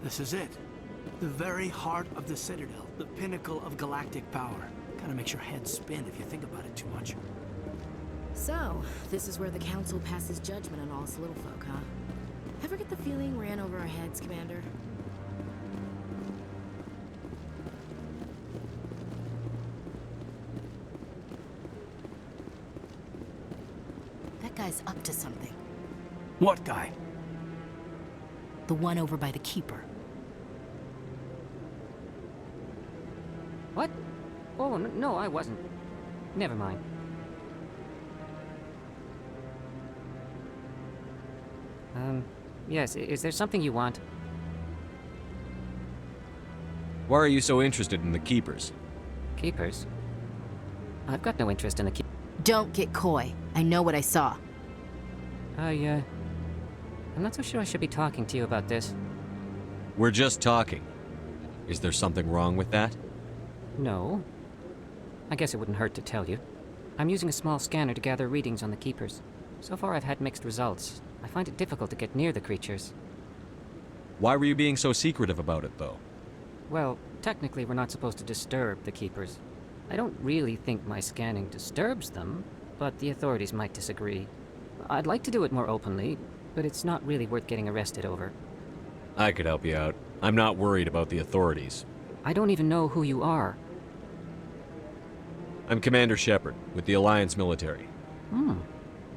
This is it. The very heart of the Citadel, the pinnacle of galactic power. Kinda makes your head spin if you think about it too much. So, this is where the Council passes judgment on all us little folk, huh? Ever get the feeling we're in over our heads, Commander? That guy's up to something. What guy? The one over by the Keeper. What? Oh, no, I wasn't. Never mind. Yes, is there something you want? Why are you so interested in the Keepers? Keepers? I've got no interest in the Keepers. Don't get coy. I know what I saw. I'm not so sure I should be talking to you about this. We're just talking. Is there something wrong with that? No. I guess it wouldn't hurt to tell you. I'm using a small scanner to gather readings on the Keepers. So far I've had mixed results. I find it difficult to get near the creatures. Why were you being so secretive about it, though? Well, technically we're not supposed to disturb the Keepers. I don't really think my scanning disturbs them, but the authorities might disagree. I'd like to do it more openly, but it's not really worth getting arrested over. I could help you out. I'm not worried about the authorities. I don't even know who you are. I'm Commander Shepard, with the Alliance military.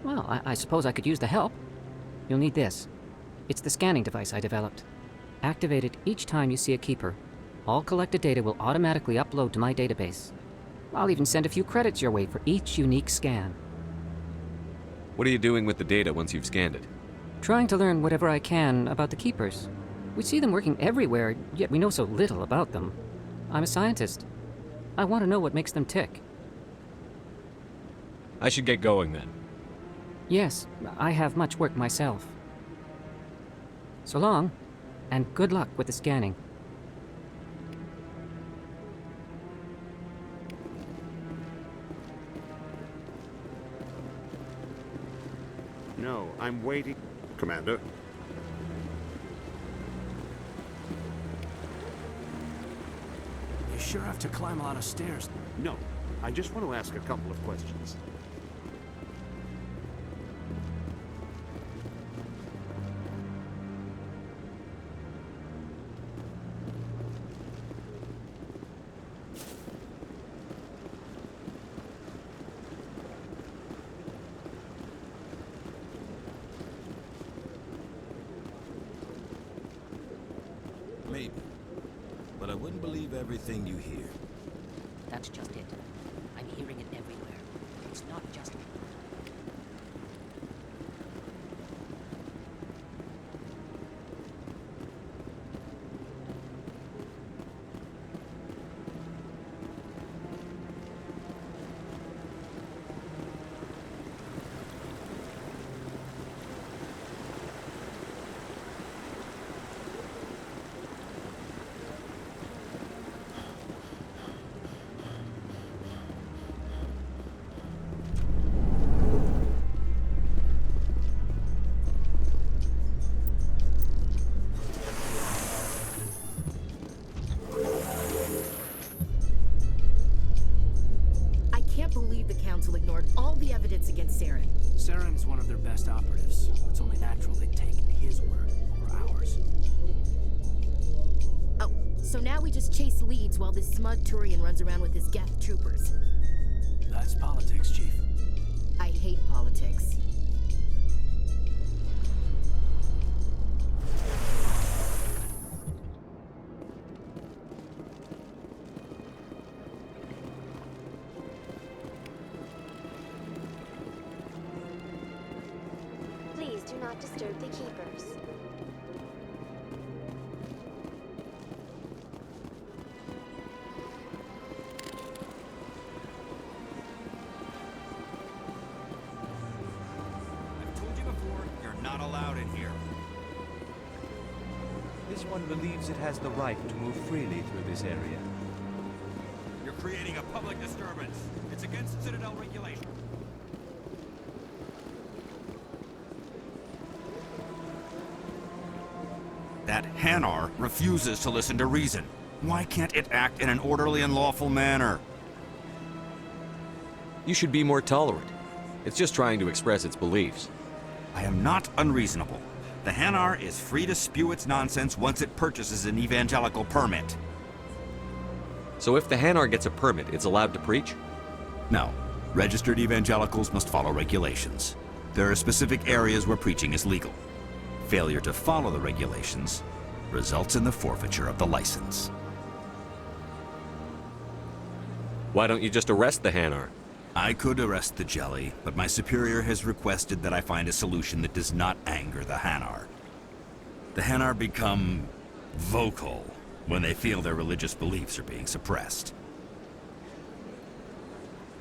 Well, I suppose I could use the help. You'll need this. It's the scanning device I developed. Activate it each time you see a Keeper. All collected data will automatically upload to my database. I'll even send a few credits your way for each unique scan. What are you doing with the data once you've scanned it? Trying to learn whatever I can about the Keepers. We see them working everywhere, yet we know so little about them. I'm a scientist. I want to know what makes them tick. I should get going then. Yes, I have much work myself. So long, and good luck with the scanning. No, I'm waiting. Commander. You sure have to climb a lot of stairs. No, I just want to ask a couple of questions. Maybe. But I wouldn't believe everything you hear. That's just it. I'm hearing it everywhere. It's not just me. Believe the Council ignored all the evidence against Saren. Saren's one of their best operatives. It's only natural they take his word over ours. Oh, so now we just chase leads while this smug Turian runs around with his Geth troopers. That's politics, Chief. I hate politics. Please do not disturb the Keepers. I've told you before, you're not allowed in here. This one believes it has the right to move freely through this area. You're creating a public disturbance. It's against Citadel regulation. That Hanar refuses to listen to reason. Why can't it act in an orderly and lawful manner? You should be more tolerant. It's just trying to express its beliefs. I am not unreasonable. The Hanar is free to spew its nonsense once it purchases an evangelical permit. So if the Hanar gets a permit, it's allowed to preach? No. Registered evangelicals must follow regulations. There are specific areas where preaching is legal. Failure to follow the regulations results in the forfeiture of the license. Why don't you just arrest the Hanar? I could arrest the jelly, but my superior has requested that I find a solution that does not anger the Hanar. The Hanar become vocal when they feel their religious beliefs are being suppressed.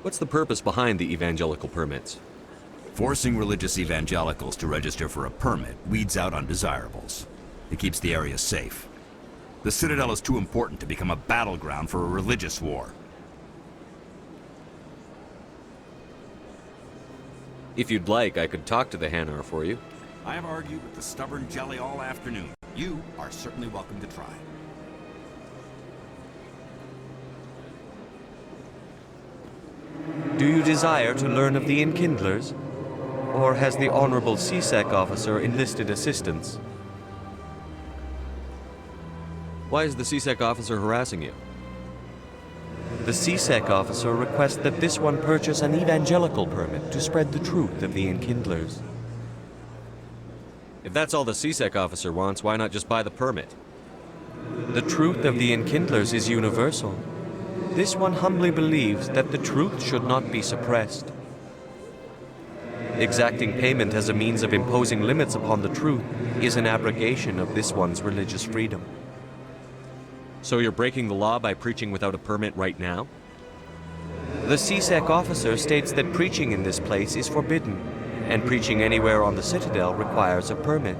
What's the purpose behind the evangelical permits? Forcing religious evangelicals to register for a permit weeds out undesirables. It keeps the area safe. The Citadel is too important to become a battleground for a religious war. If you'd like, I could talk to the Hanar for you. I have argued with the stubborn jelly all afternoon. You are certainly welcome to try. Do you desire to learn of the Enkindlers? Or has the Honorable CSEC officer enlisted assistance? Why is the CSEC officer harassing you? The CSEC officer requests that this one purchase an evangelical permit to spread the truth of the Enkindlers. If that's all the CSEC officer wants, why not just buy the permit? The truth of the Enkindlers is universal. This one humbly believes that the truth should not be suppressed. Exacting payment as a means of imposing limits upon the truth is an abrogation of this one's religious freedom. So you're breaking the law by preaching without a permit right now? The CSEC officer states that preaching in this place is forbidden, and preaching anywhere on the Citadel requires a permit.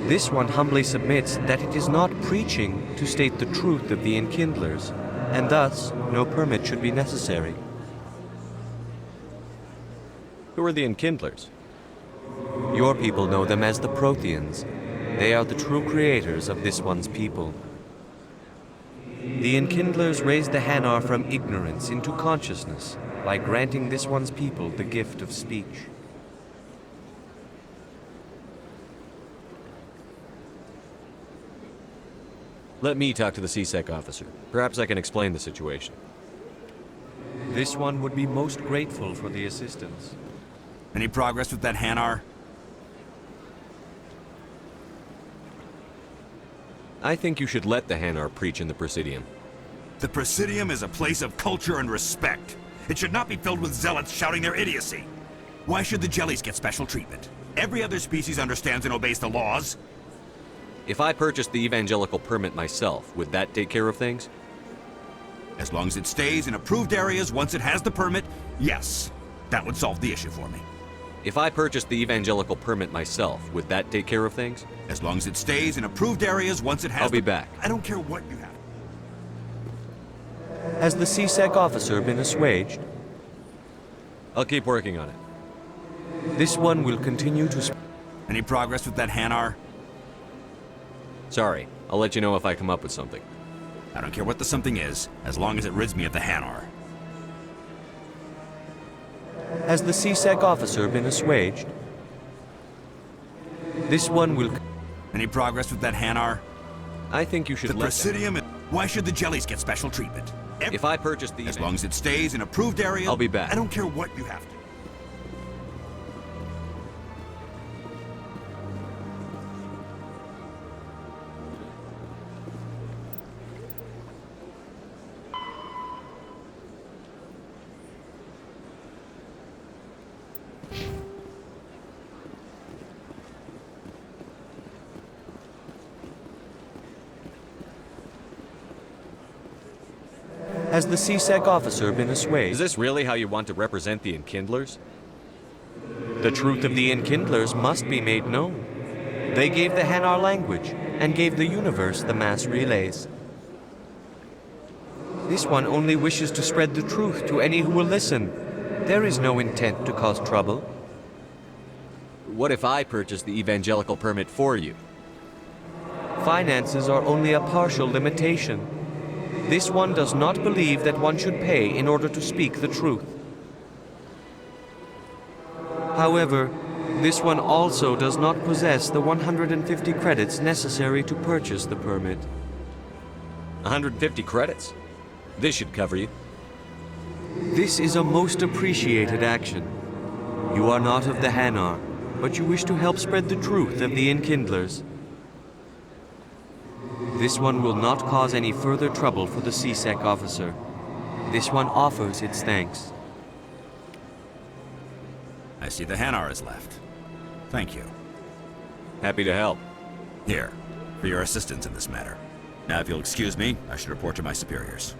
This one humbly submits that it is not preaching to state the truth of the Enkindlers, and thus no permit should be necessary. Who are the Enkindlers? Your people know them as the Protheans. They are the true creators of this one's people. The Enkindlers raised the Hanar from ignorance into consciousness by granting this one's people the gift of speech. Let me talk to the CSEC officer. Perhaps I can explain the situation. This one would be most grateful for the assistance. Any progress with that Hanar? I think you should let the Hanar preach in the Presidium. The Presidium is a place of culture and respect. It should not be filled with zealots shouting their idiocy. Why should the jellies get special treatment? Every other species understands and obeys the laws. If I purchased the evangelical permit myself, would that take care of things? As long as it stays in approved areas once it has the permit, yes. That would solve the issue for me. If I purchased the evangelical permit myself, would that take care of things? As long as it stays in approved areas once it has I'll be back. I don't care what you have. Has the CSEC officer been assuaged? I'll keep working on it. This one will continue to... Any progress with that Hanar? Sorry, I'll let you know if I come up with something. I don't care what the something is, as long as it rids me of the Hanar. Has the CSEC officer been assuaged? This one will... Any progress with that Hanar? I think you should The let Presidium... Why should the jellies get special treatment? If I purchased the... As long as it stays in approved areas... I'll be back. I don't care what you have to. Has the CSEC officer been assuaged? Is this really how you want to represent the Enkindlers? The truth of the Enkindlers must be made known. They gave the Hanar language, and gave the universe the mass relays. This one only wishes to spread the truth to any who will listen. There is no intent to cause trouble. What if I purchase the evangelical permit for you? Finances are only a partial limitation. This one does not believe that one should pay in order to speak the truth. However, this one also does not possess the 150 credits necessary to purchase the permit. 150 credits? This should cover you. This is a most appreciated action. You are not of the Hanar, but you wish to help spread the truth of the Enkindlers. This one will not cause any further trouble for the CSEC officer. This one offers its thanks. I see the Hanar is left. Thank you. Happy to help. Here, for your assistance in this matter. Now, if you'll excuse me, I should report to my superiors.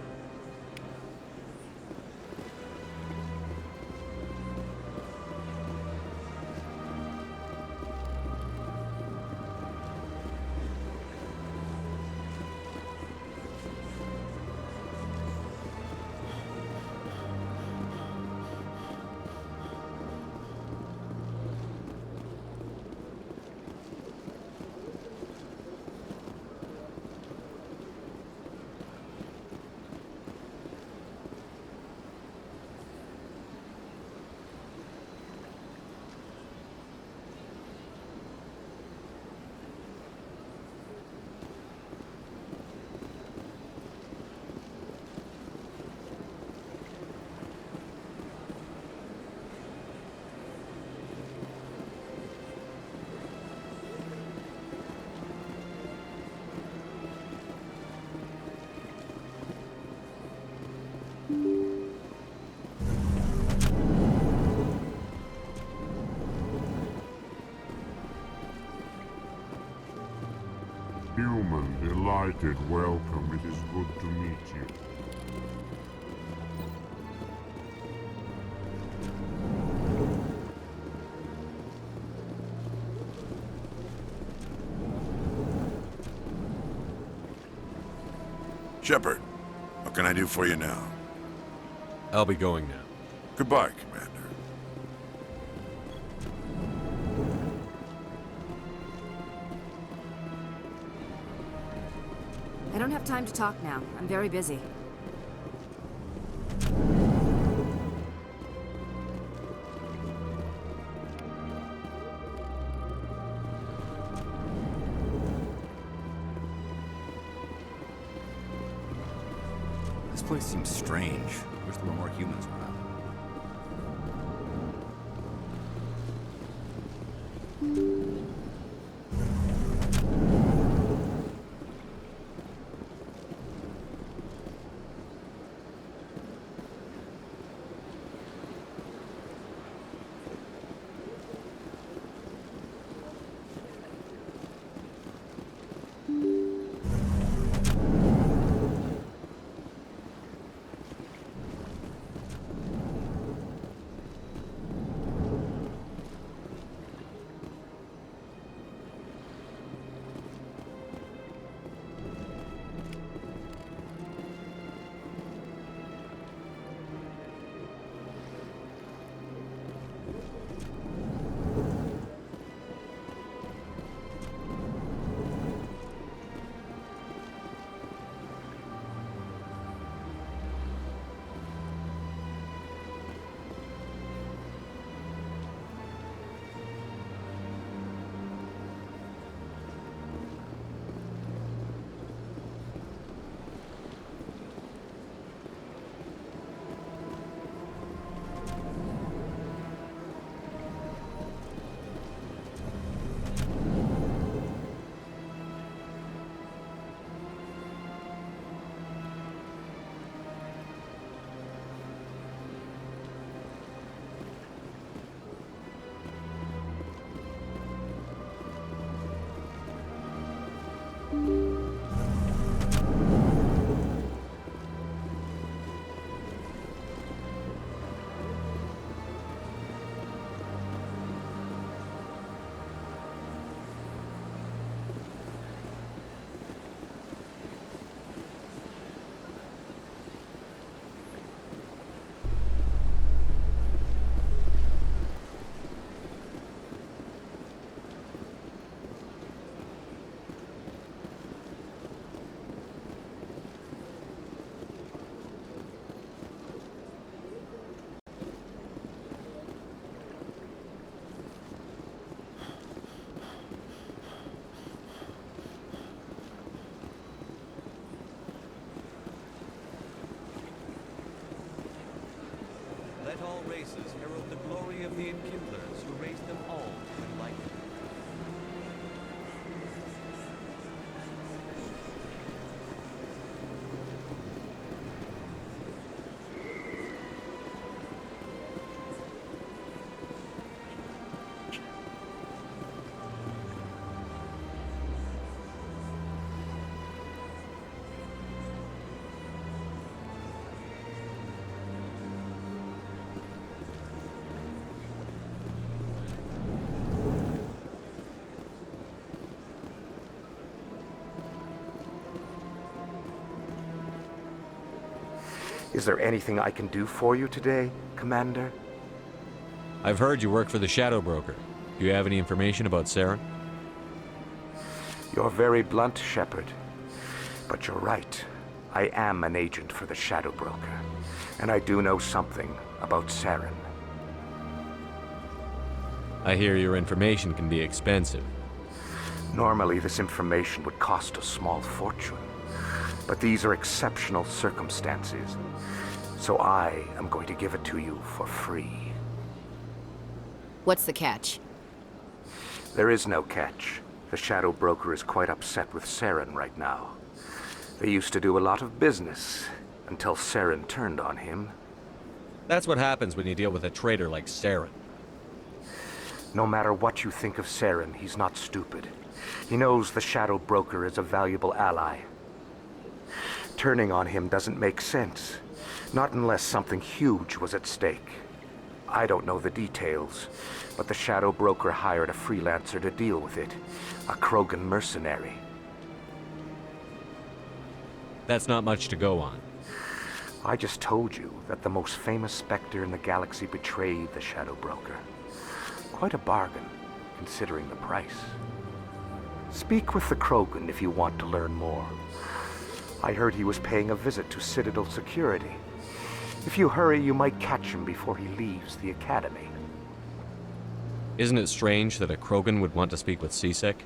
Human, delighted welcome. It is good to meet you. Shepard, what can I do for you now? I'll be going now. Goodbye, Commander. I don't have time to talk now. I'm very busy. This place seems strange. Wish there were more humans around. Let all races herald the glory of the Enkindlers who raised them all to enlightenment. Is there anything I can do for you today, Commander? I've heard you work for the Shadow Broker. Do you have any information about Saren? You're very blunt, Shepard. But you're right. I am an agent for the Shadow Broker. And I do know something about Saren. I hear your information can be expensive. Normally, this information would cost a small fortune. But these are exceptional circumstances. So I am going to give it to you for free. What's the catch? There is no catch. The Shadow Broker is quite upset with Saren right now. They used to do a lot of business, until Saren turned on him. That's what happens when you deal with a traitor like Saren. No matter what you think of Saren, he's not stupid. He knows the Shadow Broker is a valuable ally. Turning on him doesn't make sense. Not unless something huge was at stake. I don't know the details, but the Shadow Broker hired a freelancer to deal with it. A Krogan mercenary. That's not much to go on. I just told you that the most famous Spectre in the galaxy betrayed the Shadow Broker. Quite a bargain, considering the price. Speak with the Krogan if you want to learn more. I heard he was paying a visit to Citadel security. If you hurry, you might catch him before he leaves the Academy. Isn't it strange that a Krogan would want to speak with C-Sec?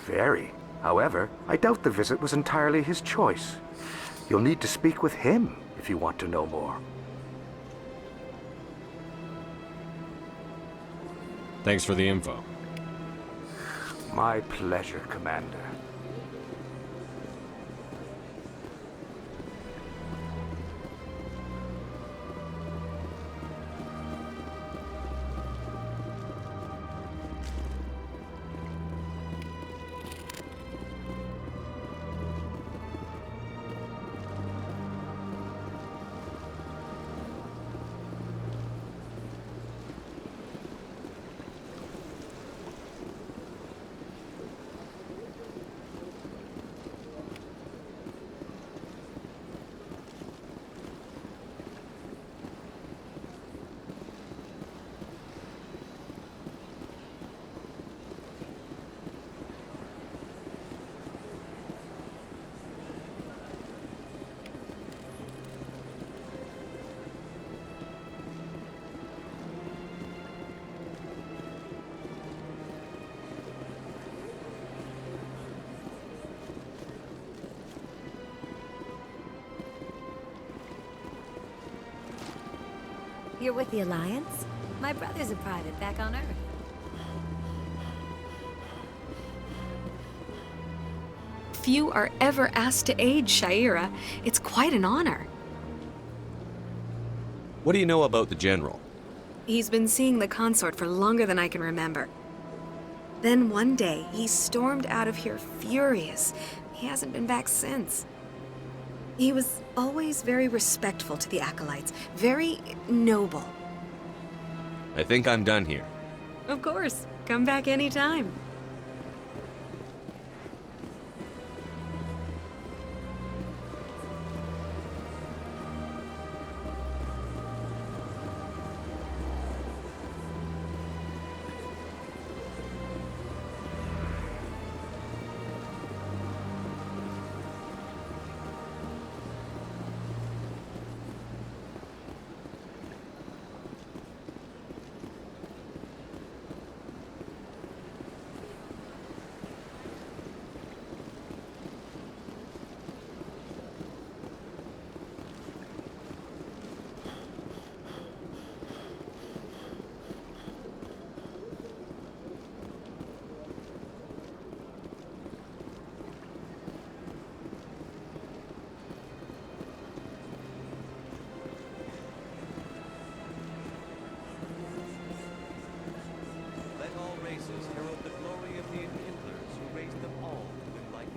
Very. However, I doubt the visit was entirely his choice. You'll need to speak with him if you want to know more. Thanks for the info. My pleasure, Commander. You're with the Alliance? My brother's a private back on Earth. Few are ever asked to aid Sha'ira. It's quite an honor. What do you know about the General? He's been seeing the consort for longer than I can remember. Then one day, he stormed out of here furious. He hasn't been back since. He was always very respectful to the Acolytes, very noble. I think I'm done here. Of course, come back anytime. voices herald the glory of the Enkindlers who raised them all to enlightenment.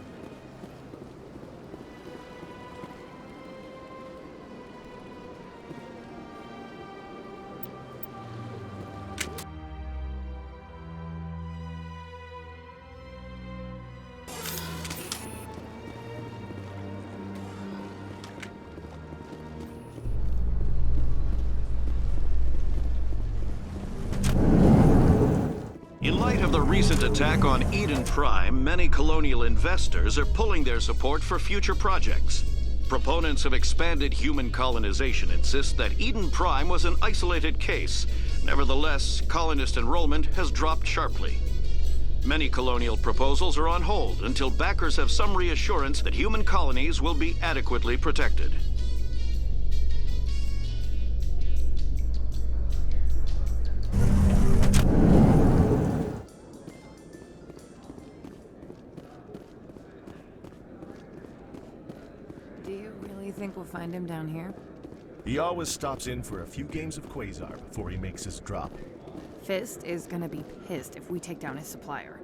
In light of the recent attack on Eden Prime, many colonial investors are pulling their support for future projects. Proponents of expanded human colonization insist that Eden Prime was an isolated case. Nevertheless, colonist enrollment has dropped sharply. Many colonial proposals are on hold until backers have some reassurance that human colonies will be adequately protected. Do you really think we'll find him down here? He always stops in for a few games of Quasar before he makes his drop. Fist is gonna be pissed if we take down his supplier.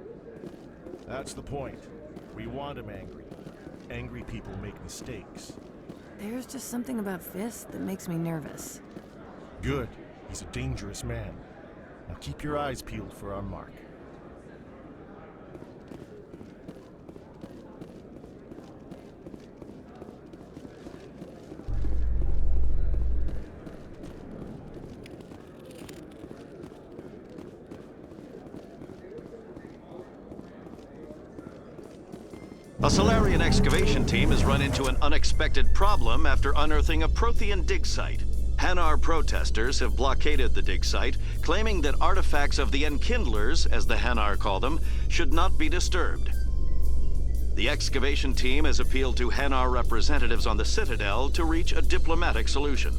That's the point. We want him angry. Angry people make mistakes. There's just something about Fist that makes me nervous. Good. He's a dangerous man. Now keep your eyes peeled for our mark. A Solarian excavation team has run into an unexpected problem after unearthing a Prothean dig site. Hanar protesters have blockaded the dig site, claiming that artifacts of the Enkindlers, as the Hanar call them, should not be disturbed. The excavation team has appealed to Hanar representatives on the Citadel to reach a diplomatic solution.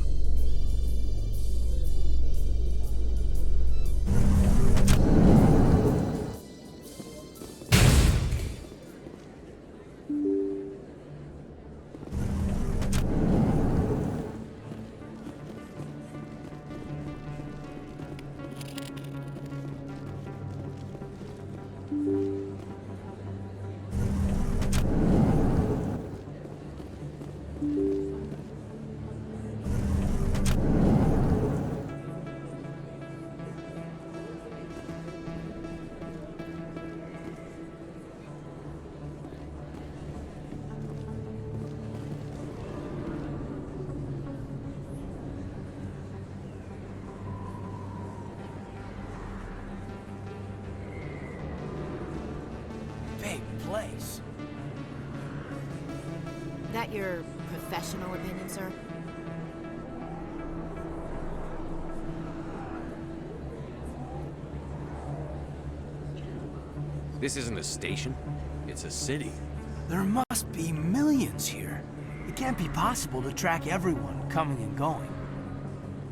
Big place. That your professional opinion, sir? This isn't a station. It's a city. There must be millions here. It can't be possible to track everyone coming and going.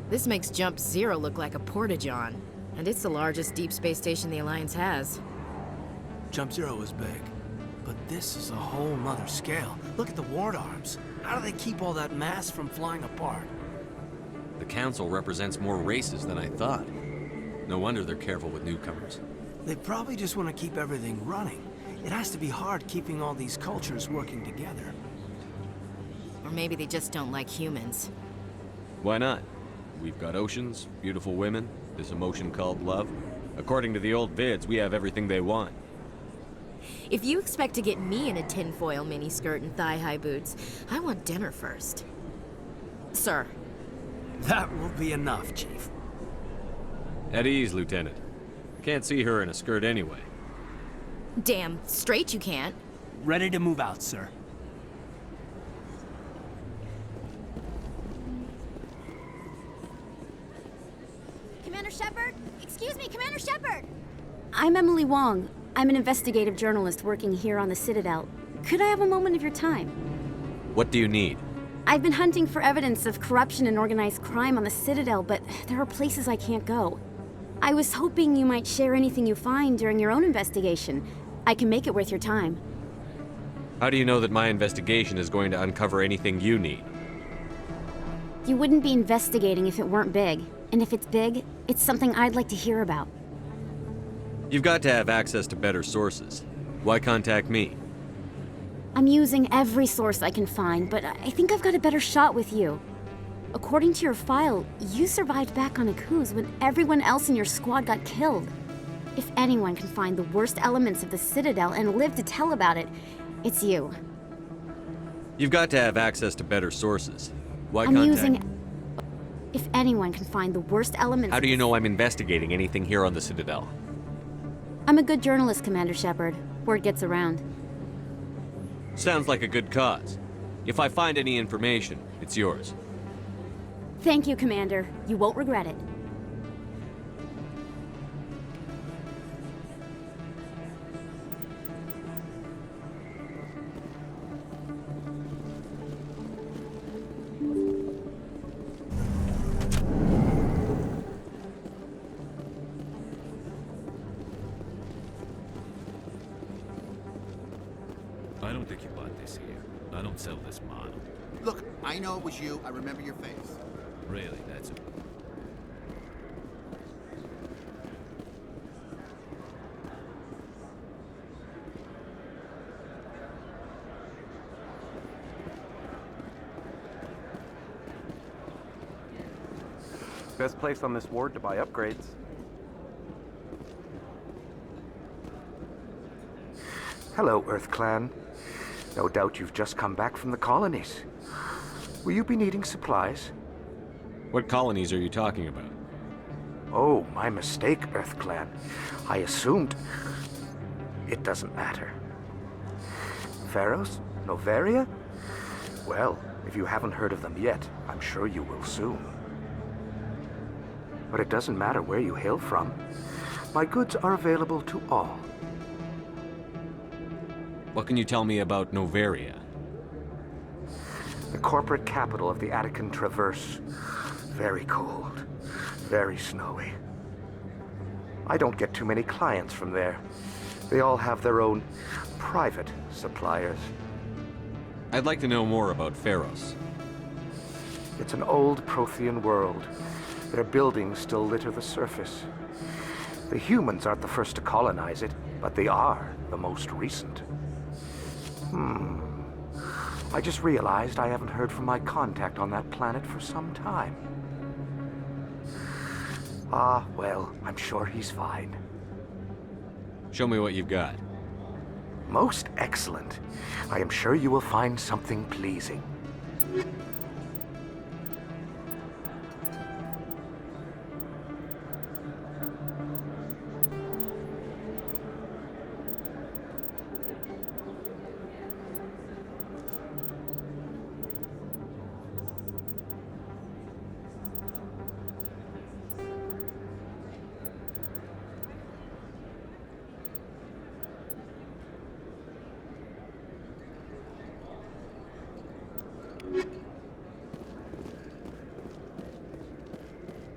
This makes Jump Zero look like a porta-john, and it's the largest deep space station the Alliance has. Jump Zero is big, but this is a whole nother scale. Look at the ward arms. How do they keep all that mass from flying apart? The council represents more races than I thought. No wonder they're careful with newcomers. They probably just want to keep everything running. It has to be hard keeping all these cultures working together. Or maybe they just don't like humans. Why not? We've got oceans, beautiful women, this emotion called love. According to the old vids, we have everything they want. If you expect to get me in a tinfoil miniskirt and thigh-high boots, I want dinner first. Sir. That will be enough, Chief. At ease, Lieutenant. I can't see her in a skirt anyway. Damn straight you can't. Ready to move out, sir. Commander Shepard? Excuse me, Commander Shepard! I'm Emily Wong. I'm an investigative journalist working here on the Citadel. Could I have a moment of your time? What do you need? I've been hunting for evidence of corruption and organized crime on the Citadel, but there are places I can't go. I was hoping you might share anything you find during your own investigation. I can make it worth your time. How do you know that my investigation is going to uncover anything you need? You wouldn't be investigating if it weren't big. And if it's big, it's something I'd like to hear about. You've got to have access to better sources. Why contact me? I'm using every source I can find, but I think I've got a better shot with you. According to your file, you survived back on Akuz when everyone else in your squad got killed. If anyone can find the worst elements of the Citadel and live to tell about it, it's you. You've got to have access to better sources. Why I'm contact... using... If anyone can find the worst elements... How do you know I'm investigating anything here on the Citadel? I'm a good journalist, Commander Shepard. Word gets around. Sounds like a good cause. If I find any information, it's yours. Thank you, Commander. You won't regret it. I don't think you bought this here. I don't sell this model. Look, I know it was you. I remember your face. Really, that's a... Best place on this ward to buy upgrades. Hello, Earth Clan. No doubt you've just come back from the colonies. Will you be needing supplies? What colonies are you talking about? Oh, my mistake, Earth Clan. I assumed... It doesn't matter. Pharaohs? Noveria? Well, if you haven't heard of them yet, I'm sure you will soon. But it doesn't matter where you hail from. My goods are available to all. What can you tell me about Noveria? The corporate capital of the Attican Traverse. Very cold. Very snowy. I don't get too many clients from there. They all have their own private suppliers. I'd like to know more about Pharos. It's an old Prothean world. Their buildings still litter the surface. The humans aren't the first to colonize it, but they are the most recent. I just realized I haven't heard from my contact on that planet for some time. Ah, well, I'm sure he's fine. Show me what you've got. Most excellent. I am sure you will find something pleasing.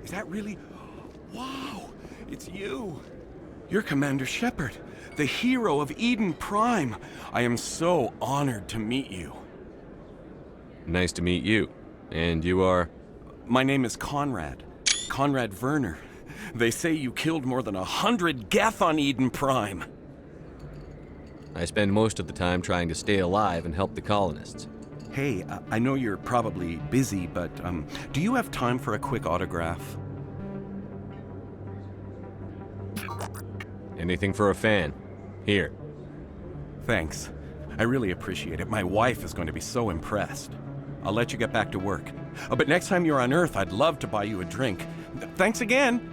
Is that really... Wow! It's you! You're Commander Shepard, the hero of Eden Prime. I am so honored to meet you. Nice to meet you. And you are? My name is Conrad. Conrad Werner. They say you killed more than 100 Geth on Eden Prime. I spend most of the time trying to stay alive and help the colonists. Hey, I know you're probably busy, but do you have time for a quick autograph? Anything for a fan. Here. Thanks. I really appreciate it. My wife is going to be so impressed. I'll let you get back to work. But next time you're on Earth, I'd love to buy you a drink. Thanks again!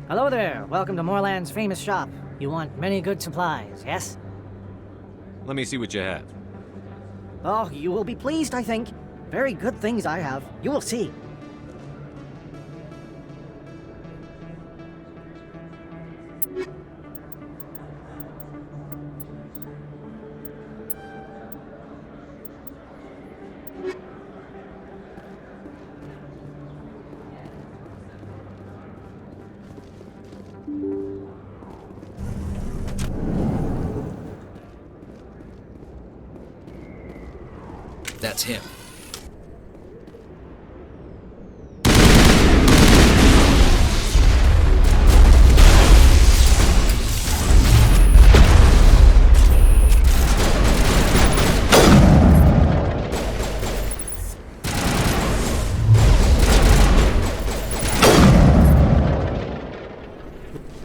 Hello there. Welcome to Moorland's famous shop. You want many good supplies, yes? Let me see what you have. Oh, you will be pleased, I think. Very good things I have. You will see. That's him.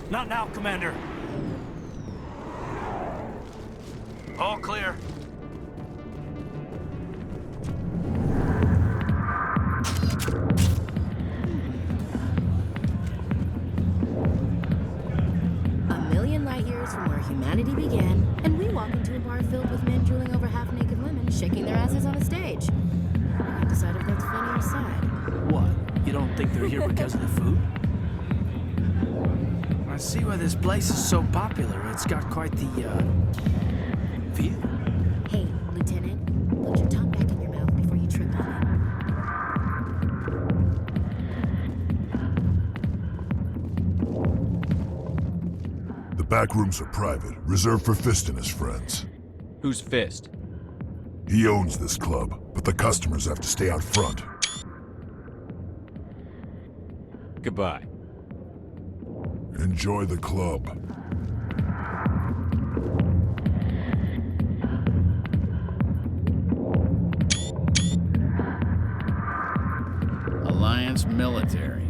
Not now, Commander. All clear. From where humanity began, and we walk into a bar filled with men drooling over half-naked women, shaking their asses on a stage. I can't decide if that's funny or sad. What? You don't think they're here because of the food? I see why this place is so popular. It's got quite the, view. Hey, Lieutenant, put your tongue back in your mouth before you trip on it. The back rooms are private, reserved for Fist and his friends. Who's Fist? He owns this club, but the customers have to stay out front. Goodbye. Enjoy the club. Alliance military.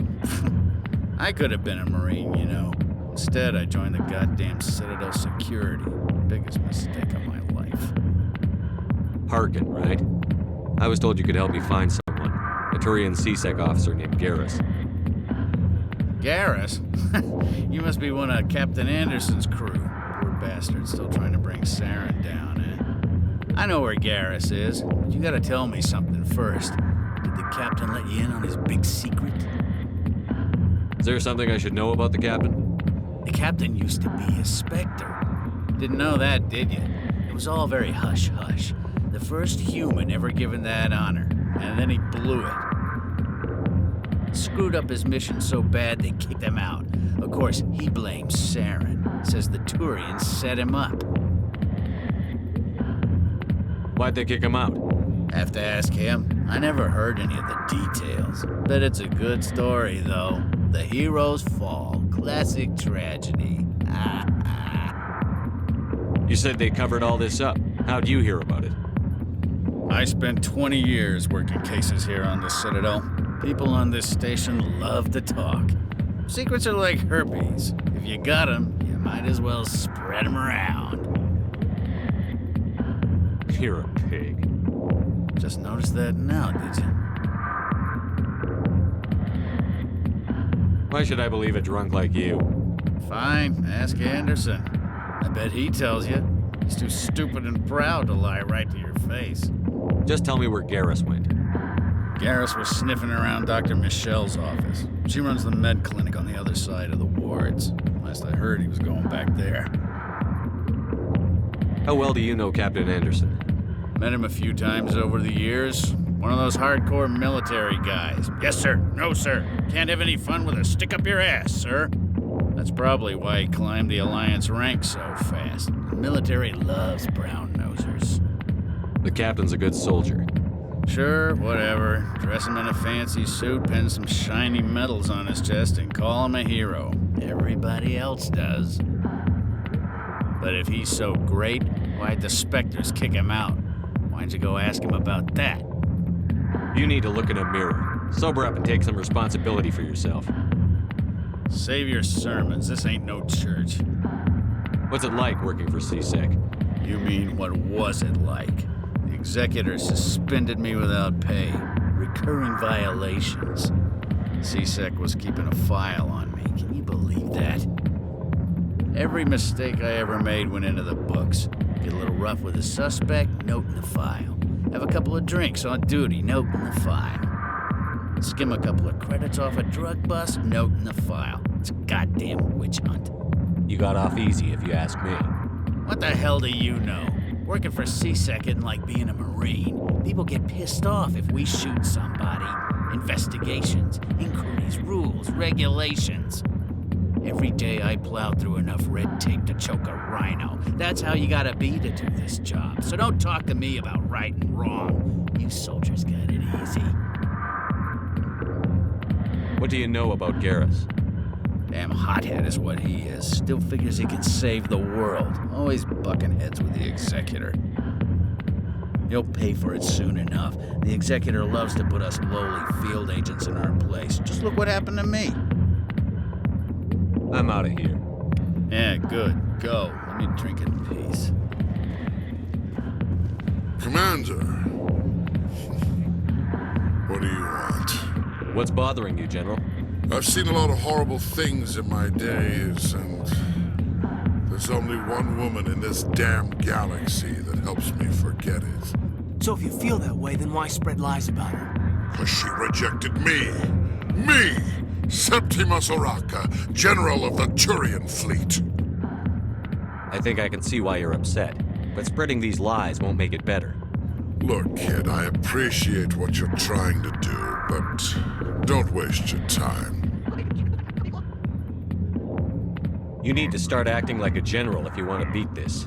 I could have been a Marine, you know. Instead, I joined the goddamn Citadel security. Biggest mistake of my life. Harkin, right? I was told you could help me find someone. A Turian CSEC officer named Garrus. Garrus? You must be one of Captain Anderson's crew. Poor bastard, still trying to bring Saren down, eh? I know where Garrus is, but you gotta tell me something first. Did the captain let you in on his big secret? Is there something I should know about the captain? The captain used to be a Spectre. Didn't know that, did you? It was all very hush-hush. The first human ever given that honor, and then he blew it. Screwed up his mission so bad they kicked him out. Of course, he blames Saren. Says the Turians set him up. Why'd they kick him out? Have to ask him. I never heard any of the details. Bet it's a good story, though. The heroes fall. Classic tragedy. You said they covered all this up. How'd you hear about it? I spent 20 years working cases here on the Citadel. People on this station love to talk. Secrets are like herpes. If you got them, you might as well spread them around. You're a pig. Just noticed that now, did you? Why should I believe a drunk like you? Fine, ask Anderson. I bet he tells you. He's too stupid and proud to lie right to your face. Just tell me where Garrus went. Garrus was sniffing around Dr. Michelle's office. She runs the med clinic on the other side of the wards. Last I heard, he was going back there. How well do you know Captain Anderson? Met him a few times over the years. One of those hardcore military guys. Yes, sir. No, sir. Can't have any fun with a stick up your ass, sir. That's probably why he climbed the Alliance ranks so fast. The military loves brown-nosers. The captain's a good soldier. Sure, whatever. Dress him in a fancy suit, pin some shiny medals on his chest, and call him a hero. Everybody else does. But if he's so great, why'd the Spectres kick him out? Why'd you go ask him about that? You need to look in a mirror. Sober up and take some responsibility for yourself. Save your sermons. This ain't no church. What's it like working for CSEC? You mean, what was it like? The executor suspended me without pay. Recurring violations. CSEC was keeping a file on me. Can you believe that? Every mistake I ever made went into the books. Get a little rough with a suspect, note in the file. Have a couple of drinks on duty, noting the file. Skim a couple of credits off a drug bust, noting the file. It's a goddamn witch hunt. You got off easy, if you ask me. What the hell do you know? Working for C-Sec isn't like being a Marine. People get pissed off if we shoot somebody. Investigations, inquiries, rules, regulations. Every day I plow through enough red tape to choke a rhino. That's how you gotta be to do this job. So don't talk to me about right and wrong. You soldiers got it easy. What do you know about Garrus? Damn hothead is what he is. Still figures he can save the world. Always bucking heads with the Executor. He'll pay for it soon enough. The Executor loves to put us lowly field agents in our place. Just look what happened to me. I'm out of here. Yeah, good. Go. Let me drink in peace. Commander. What do you want? What's bothering you, General? I've seen a lot of horrible things in my days, and there's only one woman in this damn galaxy that helps me forget it. So if you feel that way, then why spread lies about her? Because she rejected me. Me! Septimus Oraka, General of the Turian Fleet. I think I can see why you're upset, but spreading these lies won't make it better. Look, kid, I appreciate what you're trying to do, but don't waste your time. You need to start acting like a general if you want to beat this.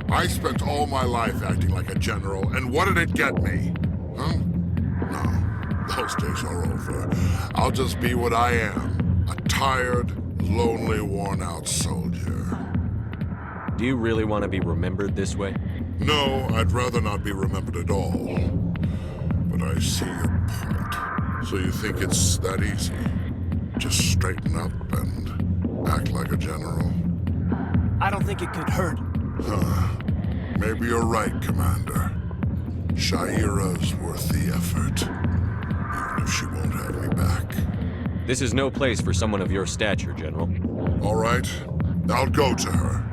I spent all my life acting like a general, and what did it get me? Huh? No, those days are over. I'll just be what I am. A tired, lonely, worn-out soldier. Do you really want to be remembered this way? No, I'd rather not be remembered at all. But I see your point. So you think it's that easy? Just straighten up and act like a general? I don't think it could hurt. Huh. Maybe you're right, Commander. Shaira's worth the effort. Even if she won't have me back. This is no place for someone of your stature, General. All right. I'll go to her.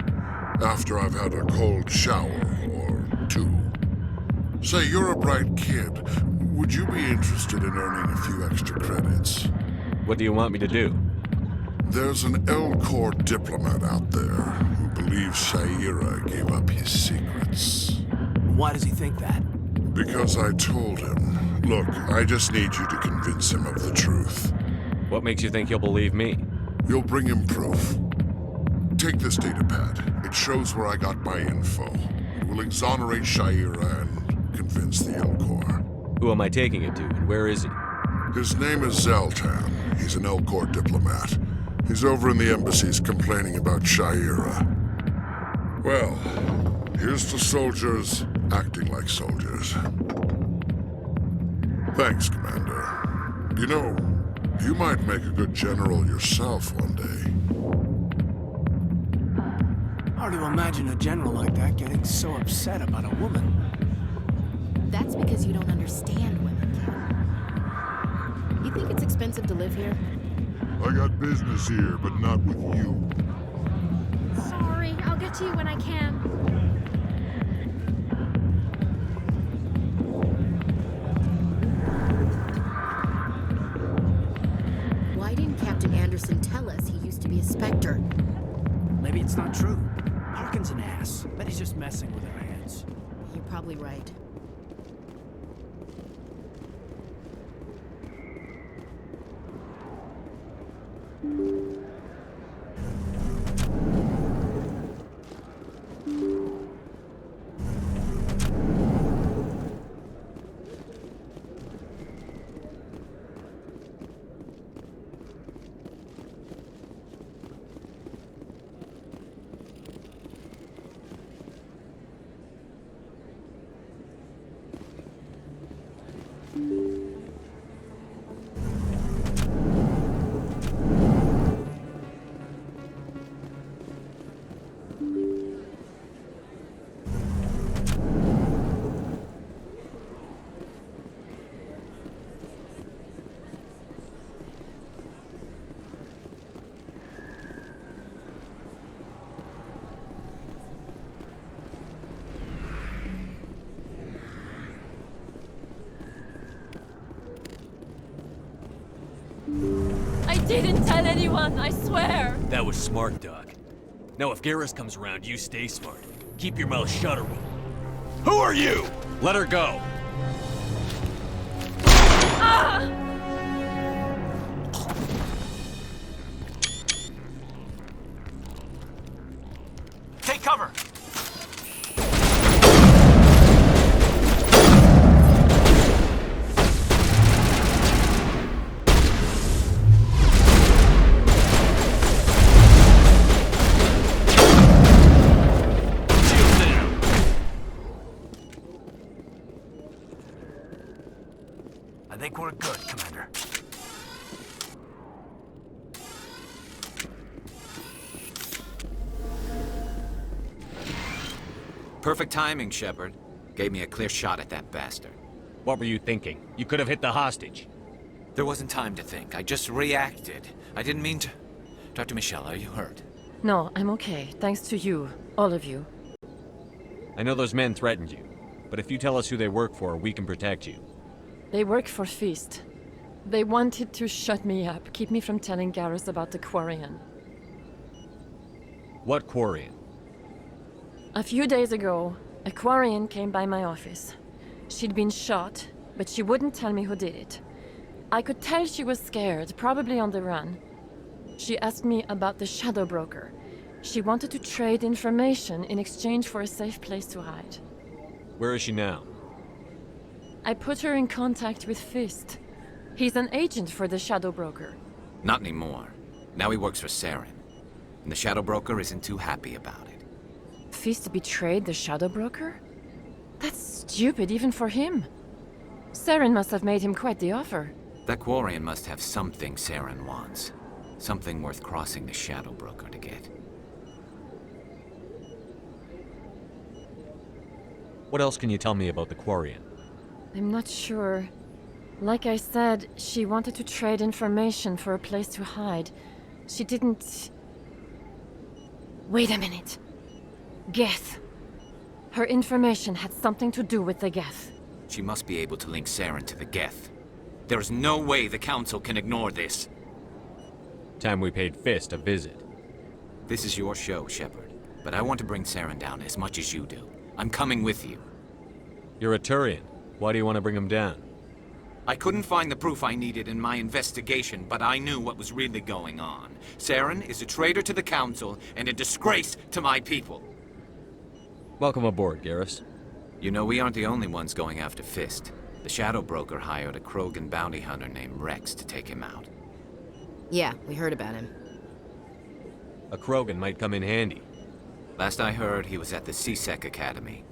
After I've had a cold shower or two. Say, you're a bright kid. Would you be interested in earning a few extra credits? What do you want me to do? There's an L-Corps diplomat out there who believes Shaira gave up his secrets. Why does he think that? Because I told him. Look, I just need you to convince him of the truth. What makes you think he'll believe me? You'll bring him proof. Take this datapad. It shows where I got my info. It will exonerate Shaira and convince the L-Corps. Who am I taking it to, and where is he? His name is Zoltan. He's an L-Corps diplomat. He's over in the embassies complaining about Shaira. Well, here's to soldiers acting like soldiers. Thanks, Commander. You know, you might make a good general yourself one day. Hard to imagine a general like that getting so upset about a woman. That's because you don't understand women, Ken. You think it's expensive to live here? I got business here, but not with you. Sorry, I'll get to you when I can. Why didn't Captain Anderson tell us he used to be a Spectre? Maybe it's not true. Harkin's an ass. Bet he's just messing with our heads. You're probably right. didn't tell anyone, I swear. That was smart, Doc. Now if Garrus comes around, you stay smart. Keep your mouth shut or we'll... Who are you? Let her go. Ah! Take cover! I think we're good, Commander. Perfect timing, Shepard. Gave me a clear shot at that bastard. What were you thinking? You could have hit the hostage. There wasn't time to think. I just reacted. I didn't mean to... Dr. Michelle, are you hurt? No, I'm okay. Thanks to you. All of you. I know those men threatened you, but if you tell us who they work for, we can protect you. They work for Feast. They wanted to shut me up, keep me from telling Garrus about the Quarian. What Quarian? A few days ago, a Quarian came by my office. She'd been shot, but she wouldn't tell me who did it. I could tell she was scared, probably on the run. She asked me about the Shadow Broker. She wanted to trade information in exchange for a safe place to hide. Where is she now? I put her in contact with Fist. He's an agent for the Shadow Broker. Not anymore. Now he works for Saren. And the Shadow Broker isn't too happy about it. Fist betrayed the Shadow Broker? That's stupid even for him. Saren must have made him quite the offer. That Quarian must have something Saren wants. Something worth crossing the Shadow Broker to get. What else can you tell me about the Quarian? I'm not sure. Like I said, she wanted to trade information for a place to hide. She didn't... Wait a minute. Geth. Her information had something to do with the Geth. She must be able to link Saren to the Geth. There's no way the Council can ignore this. Time we paid Fist a visit. This is your show, Shepard. But I want to bring Saren down as much as you do. I'm coming with you. You're a Turian. Why do you want to bring him down? I couldn't find the proof I needed in my investigation, but I knew what was really going on. Saren is a traitor to the Council and a disgrace to my people. Welcome aboard, Garrus. You know, we aren't the only ones going after Fist. The Shadow Broker hired a Krogan bounty hunter named Rex to take him out. Yeah, we heard about him. A Krogan might come in handy. Last I heard, he was at the CSEC Academy.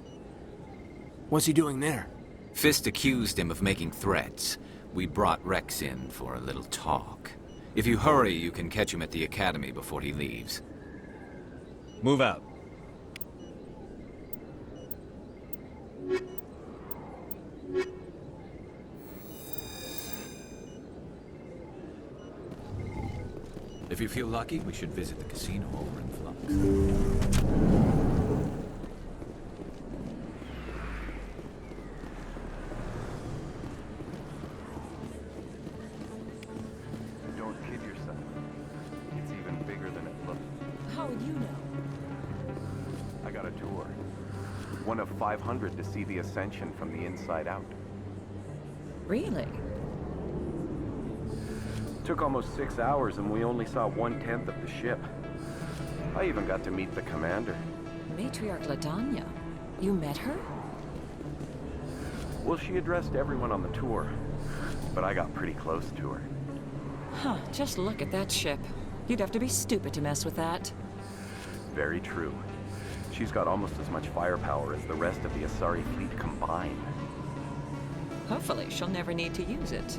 What's he doing there? Fist accused him of making threats. We brought Rex in for a little talk. If you hurry, you can catch him at the Academy before he leaves. Move out. If you feel lucky, we should visit the casino over in Flux. Don't kid yourself. It's even bigger than it looks. How would you know? I got a tour. One of 500 to see the Ascension from the inside out. Really? Took almost 6 hours and we only saw 1/10 of the ship. I even got to meet the commander. Matriarch Ladanya. You met her? Well, she addressed everyone on the tour, but I got pretty close to her. Huh, just look at that ship. You'd have to be stupid to mess with that. Very true. She's got almost as much firepower as the rest of the Asari fleet combined. Hopefully, she'll never need to use it.